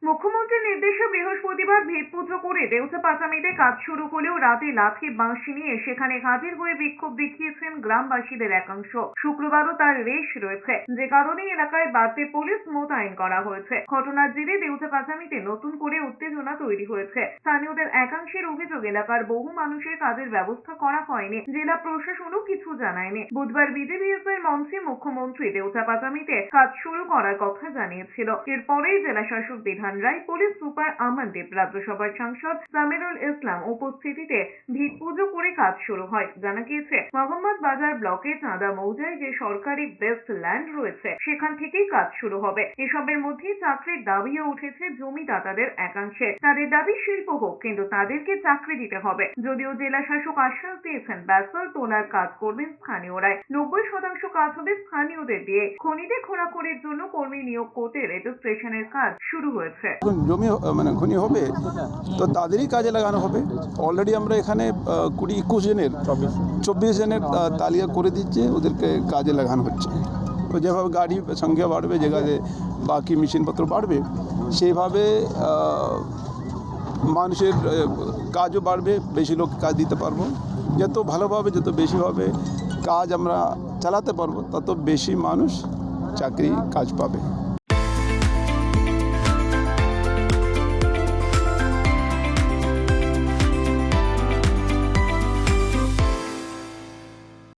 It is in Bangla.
মুখ্যমন্ত্রীর নির্দেশে বৃহস্পতিবার ভিড় পুজো করে দেউচা পাচামিতে কাজ শুরু হলেও রাতে লাঠি বাঁশি নিয়ে সেখানে হাজির হয়ে বিক্ষোভ দেখিয়েছেন গ্রামবাসীদের একাংশ। শুক্রবারও তার রেশ রয়েছে, যে কারণে এলাকায় বাড়তি পুলিশ মোতায়েন করা হয়েছে। ঘটনার জেরে দেউচা পাচামিতে নতুন করে উত্তেজনা তৈরি হয়েছে। স্থানীয়দের একাংশের অভিযোগ, এলাকার বহু মানুষের কাজের ব্যবস্থা করা হয়নি, জেলা প্রশাসনও কিছু জানায়নি। বুধবার বিজেপিএসের মঞ্চে মুখ্যমন্ত্রী দেউচা পাচামিতে কাজ শুরু করার কথা জানিয়েছিল। এরপরেই জেলা শাসক বিধান রায়, পুলিশ সুপার আমানদীপ, রাজ্যসভার সাংসদ সামিরুল ইসলাম উপস্থিতিতে ভিড় পুজো করে কাজ শুরু হয়। জানা গিয়েছে, মোহাম্মদ বাজার ব্লকে চাঁদা মৌজায় যে সরকারি বেস্ট ল্যান্ড রয়েছে সেখান থেকেই কাজ শুরু হবে। এসবের মধ্যে চাকরির দাবিও উঠেছে জমিদাতাদের একাংশে। তাদের দাবি শিল্প হোক, কিন্তু তাদেরকে চাকরি দিতে হবে। যদিও জেলা শাসক আশ্বাস দিয়েছেন ব্যাসল তোলার কাজ করবেন স্থানীয়রাই, 90% কাজ হবে স্থানীয়দের দিয়ে। খনিতে খোঁড়াখড়ির জন্য কর্মী নিয়োগ করতে রেজিস্ট্রেশনের কাজ শুরু হয়েছে। জমি খনি হবে তো তাদেরই কাজে লাগানো হবে। অলরেডি আমরা এখানে 24 জনের তালিকা করে দিচ্ছে, ওদেরকে কাজে লাগানো হচ্ছে। তো যেভাবে গাড়ি সংখ্যা বাড়বে, যেখানে বাকি মেশিনপত্র বাড়বে, সেইভাবে মানুষের কাজও বাড়বে, বেশি লোক কাজ দিতে পারবো। যত ভালোভাবে, যত বেশিভাবে কাজ আমরা চালাতে পারবো, তত বেশি মানুষ চাকরি কাজ পাবে।